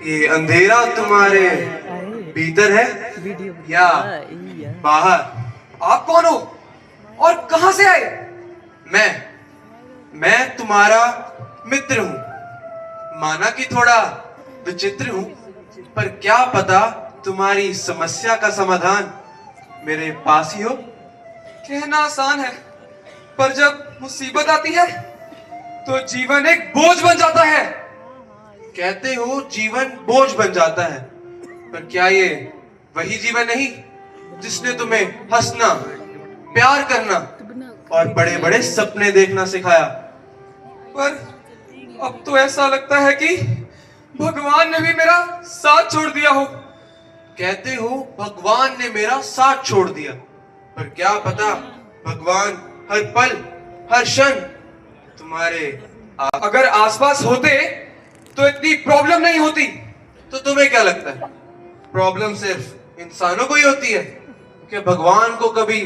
ये अंधेरा तुम्हारे भीतर है या बाहर? आप कौन हो और कहां से आए? मैं तुम्हारा मित्र हूं। माना कि थोड़ा विचित्र हूं, पर क्या पता तुम्हारी समस्या का समाधान मेरे पास ही हो। कहना आसान है, पर जब मुसीबत आती है तो जीवन एक बोझ बन जाता है। कहते हो जीवन बोझ बन जाता है, पर क्या ये वही जीवन नहीं जिसने तुम्हें हंसना, प्यार करना और बड़े बड़े सपने देखना सिखाया? पर अब तो ऐसा लगता है कि भगवान ने भी मेरा साथ छोड़ दिया हो। कहते हो भगवान ने मेरा साथ छोड़ दिया, पर क्या पता भगवान हर पल, हर क्षण तुम्हारे अगर आसपास होते तो इतनी प्रॉब्लम नहीं होती। तो तुम्हें क्या लगता है प्रॉब्लम सिर्फ इंसानों को ही होती है? कि भगवान को कभी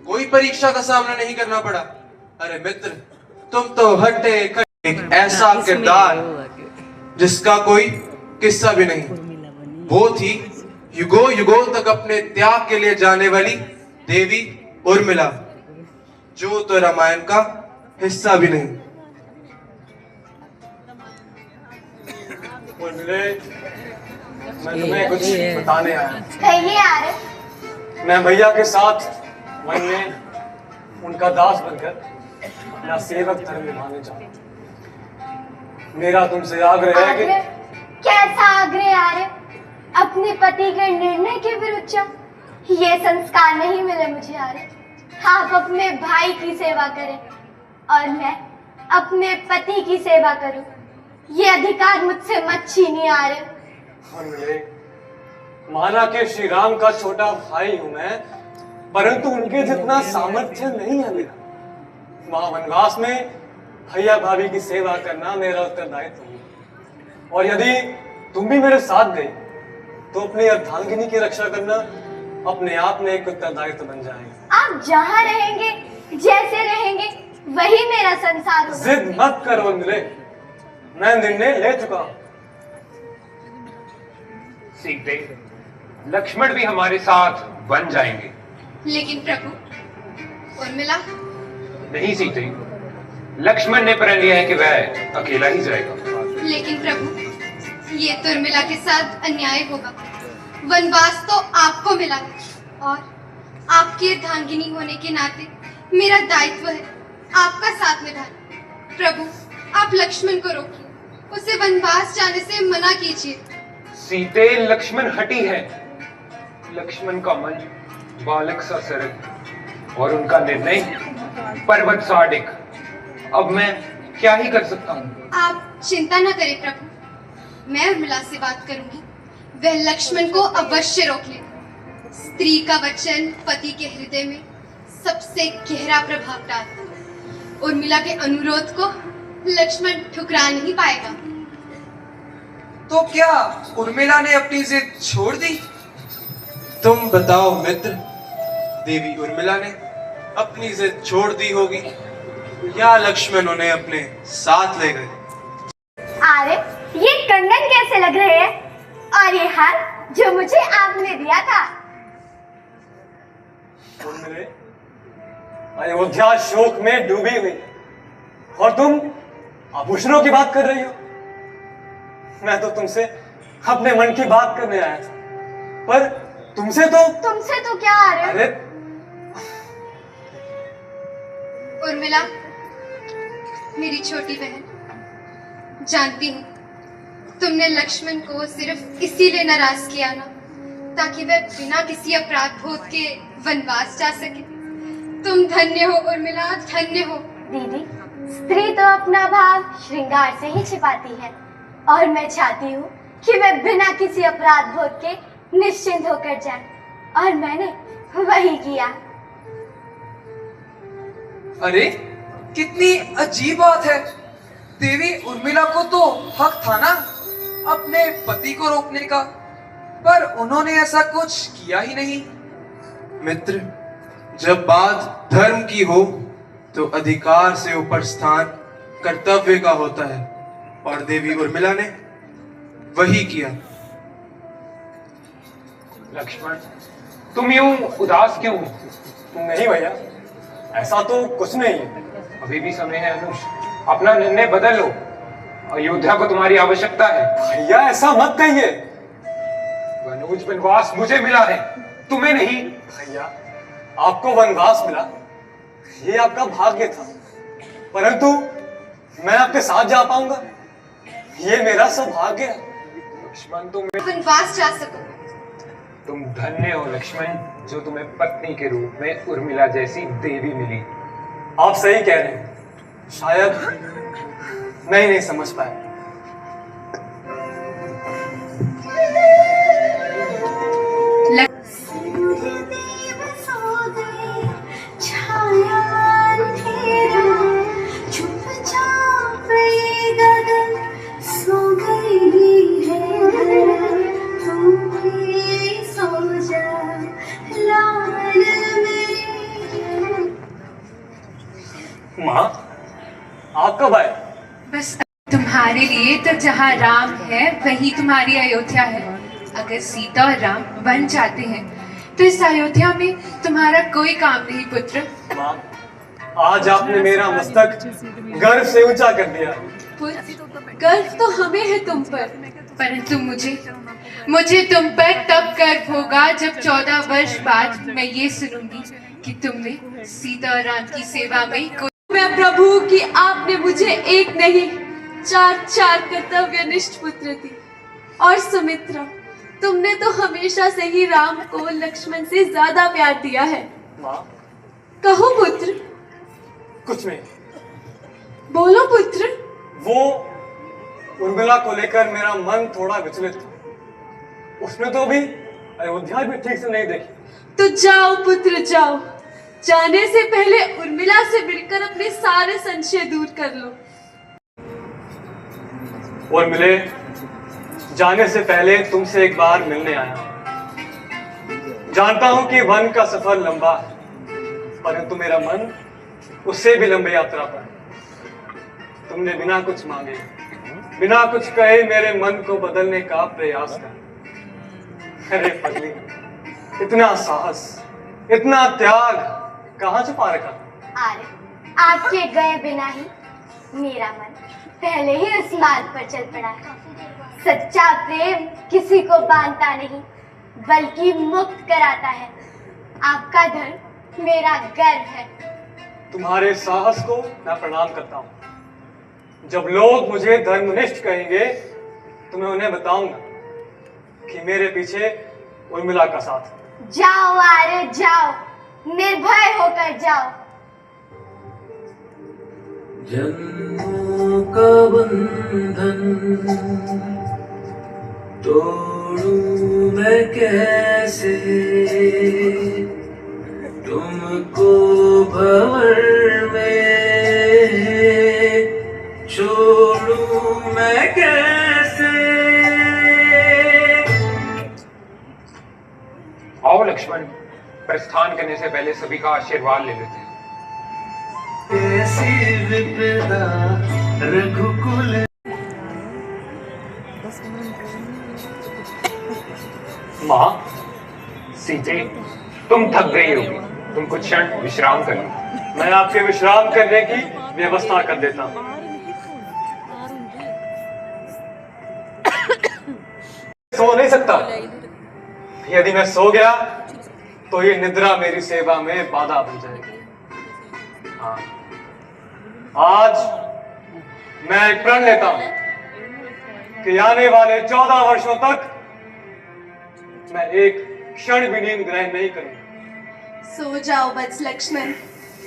कोई परीक्षा का सामना नहीं करना पड़ा? अरे मित्र, तुम तो हट्टे कट्टे एक ऐसा किरदार जिसका कोई किस्सा भी नहीं। वो थी युगों युगों तक अपने त्याग के लिए जाने वाली देवी उर्मिला, जो तो रामायण का हिस्सा भी नहीं। उर्मिले, मैं तुम्हें कुछ बताने आया। कहिए आरिफ। मैं भैया के साथ वन में उनका दास बनकर अपना सेवक धर्म निभाने चाहता हूँ। मेरा तुमसे आग्रह है कि कैसा आग्रह आरिफ? अपने पति के निर्णय के विरुद्ध जाओ? ये संस्कार नहीं मिले मुझे आरिफ। आप अपने भाई की सेवा करें और मैं अपने पति की सेवा करूं। ये अधिकार मुझसे मत छीनिए आरिफ। उर्मिले, माना कि श्री राम का छोटा भाई हूं मैं, परंतु उनके जितना सामर्थ्य नहीं है मेरा। वहां वनवास में भैया भाभी की सेवा करना मेरा उत्तरदायित्व है, और यदि तुम भी मेरे साथ गई तो अपनी अर्धांगिनी की रक्षा करना अपने आप में एक उत्तरदायित्व बन जाएगा। आप जहाँ रहेंगे, जैसे रहेंगे, वही मेरा संसार होगा। जिद मत करो उर्मिले, मैं निर्णय ले चुका हूं। सीते, लक्ष्मण भी हमारे साथ बन जाएंगे। लेकिन प्रभु, उर्मिला? नहीं सीते, लक्ष्मण ने प्रण लिया है कि वह अकेला ही जाएगा। लेकिन प्रभु, ये तो उर्मिला के साथ अन्याय होगा। वनवास तो आपको मिला है और आपकी अर्धांगिनी होने के नाते मेरा दायित्व है आपका साथ निभाना। प्रभु, आप लक्ष्मण को रोकिए, उसे वनवास जाने से मना कीजिए। सीते, लक्ष्मण हठी है। लक्ष्मण का मन बालक सा सरल और उनका निर्णय पर्वत सा अडिग। अब मैं क्या ही कर सकता हूँ? आप चिंता न करें प्रभु, मैं उर्मिला से बात करूंगी। वह लक्ष्मण को अवश्य रोक ले। स्त्री का वचन पति के हृदय में सबसे गहरा प्रभाव डालता है। उर्मिला के अनुरोध को लक्ष्मण ठुकरा नहीं पाएगा। तो क्या उर्मिला ने अपनी जिद छोड़ दी? तुम बताओ मित्र, देवी उर्मिला ने अपनी जिद छोड़ दी होगी या लक्ष्मण उन्हें अपने साथ ले गए? आरिफ, ये कंगन कैसे लग रहे हैं? और ये हार जो मुझे आपने दिया था? उर्मिले, अयोध्या शोक में डूबी हुई है और तुम आभूषणों की बात कर रही हो। मैं तो तुमसे अपने मन की बात करने आया था, पर तुमसे तो क्या आरिफ? अरे उर्मिला, मेरी छोटी बहन, जानती हूँ तुमने लक्ष्मण को सिर्फ इसीलिए नाराज किया ना, ताकि वह बिना किसी अपराध बोध के वनवास जा सके। तुम धन्य हो उर्मिला, धन्य हो। दीदी, स्त्री तो अपना भाव श्रृंगार से ही छिपाती है और मैं चाहती हूँ कि वह बिना किसी अपराध बोध के निश्चिंत होकर जाए, और मैंने वही किया। अरे कितनी अजीब बात है। देवी उर्मिला को तो हक था ना अपने पति को रोकने का, पर उन्होंने ऐसा कुछ किया ही नहीं। मित्र, जब बात धर्म की हो तो अधिकार से ऊपर स्थान कर्तव्य का होता है, और देवी उर्मिला ने वही किया। लक्ष्मण, तुम यूं उदास क्यों? नहीं भैया, ऐसा तो कुछ नहीं है। अभी भी समय है अनुज, अपना निर्णय बदल लो। अयोध्या को तुम्हारी आवश्यकता है। भैया ऐसा मत कहिए। अनुज, वनवास मुझे मिला है, तुम्हें नहीं। भैया, आपको वनवास मिला, ये आपका भाग्य था, परंतु मैं आपके साथ जा पाऊंगा, ये मेरा सौभाग्य है। लक्ष्मण, वनवास जा सको। तुम धन्य हो लक्ष्मण, जो तुम्हें पत्नी के रूप में उर्मिला जैसी देवी मिली। आप सही कह रहे हैं, शायद मैं ही नहीं समझ पाया। माँ, आप कब आए? बस तुम्हारे लिए तो जहाँ राम है वही तुम्हारी अयोध्या है। अगर सीता और राम बन जाते हैं तो इस अयोध्या में तुम्हारा कोई काम नहीं पुत्र। माँ, आज आपने मेरा मस्तक गर्व से ऊंचा कर दिया। पुत्र, गर्व तो हमें है तुम पर, परंतु मुझे तुम पर तब गर्व होगा जब 14 वर्ष बाद मैं ये सुनूंगी कि तुमने सीता और राम की सेवा में कोई। मैं प्रभु कि आपने मुझे एक नहीं 4 कर्तव्यनिष्ठ पुत्र दी। और सुमित्रा, तुमने तो हमेशा से ही राम को लक्ष्मण से ज्यादा प्यार दिया है। माँ, कहो पुत्र। कुछ नहीं। बोलो पुत्र। वो उर्मिला को लेकर मेरा मन थोड़ा विचलित था। उसने तो अभी अयोध्या भी ठीक से नहीं देखी। तो जाओ पुत्र जाओ, जाने से पहले उर्मिला से मिलकर अपने सारे संशय दूर कर लो। और मिले, जाने से पहले तुमसे एक बार मिलने आया। जानता हूं कि वन का सफर लंबा है, परंतु मेरा मन उससे भी लंबी यात्रा पर है। तुमने बिना कुछ मांगे, बिना कुछ कहे मेरे मन को बदलने का प्रयास किया। अरे पगली, इतना साहस, इतना त्याग कहाँ छुपा रखा? आर्य, आपके गए बिना ही मेरा मन पहले ही उस मार्ग पर चल पड़ा है। सच्चा प्रेम किसी को बांधता नहीं, बल्कि मुक्त कराता है। आपका धर्म मेरा गर्व है। तुम्हारे साहस को मैं प्रणाम करता हूँ। जब लोग मुझे धर्मनिष्ठ कहेंगे तो मैं उन्हें बताऊंगा कि मेरे पीछे उर्मिला का साथ है। जाओ आर्य जाओ, निर्भय होकर जाओ। जन्मों का बंधन तोड़ूं मैं कैसे, तुमको भंवर में छोड़ूं मैं कैसे। आओ लक्ष्मण, प्रस्थान करने से पहले सभी का आशीर्वाद ले लेते हैं। ऐसी विपदा रघुकुल। माँ, सीते, तुम थक गई होगी, तुम कुछ क्षण विश्राम कर लो। मैं आपके विश्राम करने की व्यवस्था कर देता हूँ। सो नहीं सकता। यदि मैं सो गया तो ये निद्रा मेरी सेवा में बाधा बन जाएगी। हाँ, आज मैं एक प्रण लेता हूं कि आने वाले 14 वर्षों तक मैं एक क्षण भी नींद ग्रहण नहीं करूंगा। सो जाओ वत्स लक्ष्मण,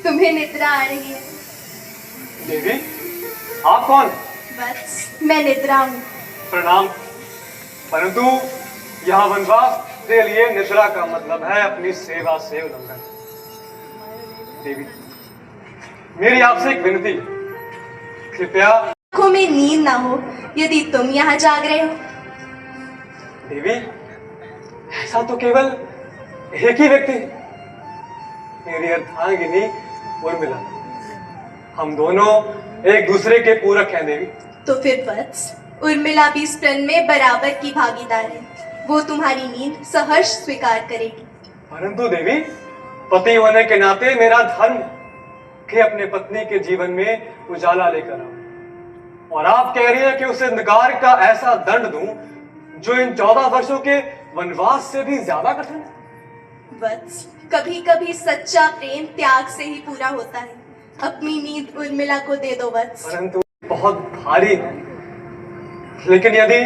तुम्हें निद्रा आ रही है। देवी, आप कौन? वत्स, मैं निद्रा हूँ। प्रणाम। परंतु यहाँ वनवास के लिए निद्रा का मतलब है अपनी सेवा से उल्लंघन। देवी, मेरी आपसे एक विनती, कृपया। आंखों में नींद ना हो यदि तुम यहाँ जाग रहे हो। देवी, ऐसा तो केवल एक ही व्यक्ति, मेरी अर्धांगिनी उर्मिला। हम दोनों एक दूसरे के पूरक हैं देवी। तो फिर वत्स, उर्मिला भी इस प्रण में बराबर की भागीदार है। वो तुम्हारी नींद सहर्ष स्वीकार करेगी। परंतु देवी, पति होने के नाते मेरा धर्म है कि अपने पत्नी के जीवन में उजाला लेकर आऊं। और आप कह रही हैं कि उसे अंधकार का ऐसा दंड दूं जो इन 14 वर्षों के वनवास से भी ज्यादा कठिन है। वत्स, कभी कभी सच्चा प्रेम त्याग से ही पूरा होता है। अपनी नींद उर्मिला को दे दो वत्स। परंतु बहुत भारी है। लेकिन यदि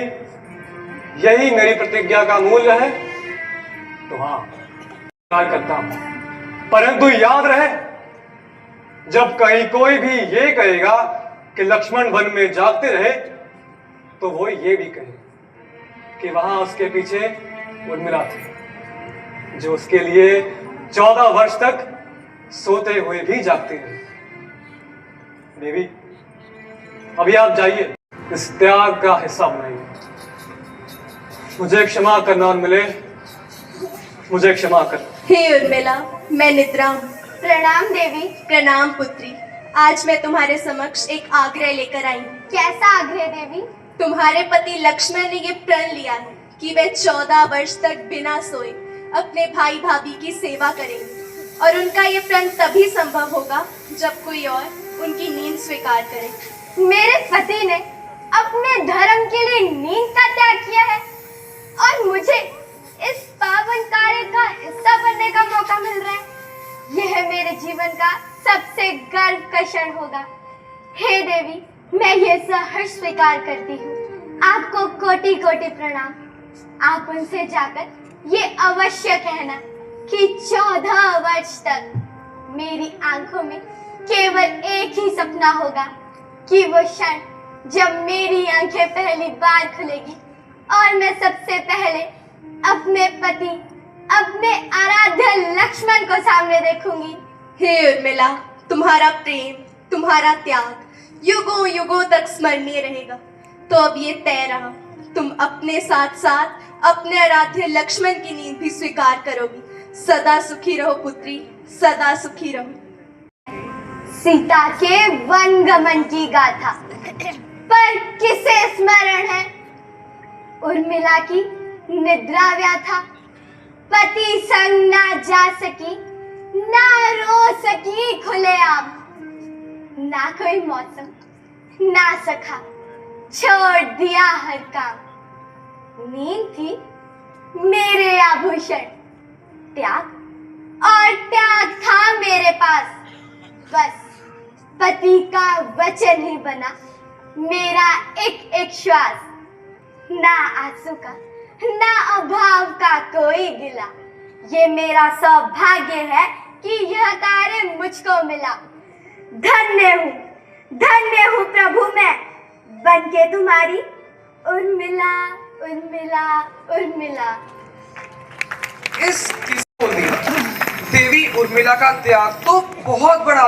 यही मेरी प्रतिज्ञा का मूल्य है तो हाँ, स्वीकार करता हूं। परंतु याद रहे, जब कहीं कोई भी ये कहेगा कि लक्ष्मण वन में जागते रहे, तो वो ये भी कहे कि वहां उसके पीछे उर्मिला थी, जो उसके लिए 14 वर्ष तक सोते हुए भी जागते रहे। देवी, अभी आप जाइए, इस त्याग का हिस्सा बनाइए। मुझे क्षमा करना उर्मिले, मुझे क्षमा कर। हे उर्मिला, मैं निद्रा हूँ। प्रणाम देवी। प्रणाम पुत्री। आज मैं तुम्हारे समक्ष एक आग्रह लेकर आई हूँ। कैसा आग्रह देवी? तुम्हारे पति लक्ष्मण ने ये प्रण लिया है कि वे 14 वर्ष तक बिना सोए अपने भाई भाभी की सेवा करेंगे, और उनका ये प्रण तभी संभव होगा जब कोई और उनकी नींद स्वीकार करे। मेरे पति ने अपने धर्म के लिए नींद का त्याग किया है और मुझे इस पावन कार्य का हिस्सा बनने का मौका मिल रहा है। यह मेरे जीवन का सबसे गर्व का क्षण होगा। हे देवी, मैं ये सहर्ष स्वीकार करती हूँ। आपको कोटि कोटि प्रणाम। आप उनसे जाकर ये अवश्य कहना कि 14 वर्ष तक मेरी आंखों में केवल एक ही सपना होगा कि वो क्षण जब मेरी आंखें पहली बार खुलेगी और मैं सबसे पहले अपने पति, अपने आराध्य लक्ष्मण को सामने देखूंगी। हे उर्मिला, तुम्हारा प्रेम, तुम्हारा त्याग युगों युगों तक स्मरणीय रहेगा। तो अब ये तय रहा, तुम अपने साथ साथ अपने आराध्य लक्ष्मण की नींद भी स्वीकार करोगी। सदा सुखी रहो पुत्री, सदा सुखी रहो। सीता के वन गमन की गाथा पर किसे स्मरण है? उर्मिला की निद्रा व्याथा, पति संग ना जा सकी, ना रो सकी खुलेआम, ना कोई मौसम, ना सखा, छोड़ दिया हर काम। नींद थी मेरे आभूषण, त्याग और त्याग था मेरे पास। बस पति का वचन ही बना मेरा एक एक श्वास। ना आंसू का, ना अभाव का कोई गिला। ये मेरा सौभाग्य है कि यह कार्य मुझको मिला। धन्य हूँ प्रभु मैं, बनके तुम्हारी उर्मिला उर्मिला उर्मिला। इस किसने बोल दिया? देवी उर्मिला का त्याग तो बहुत बड़ा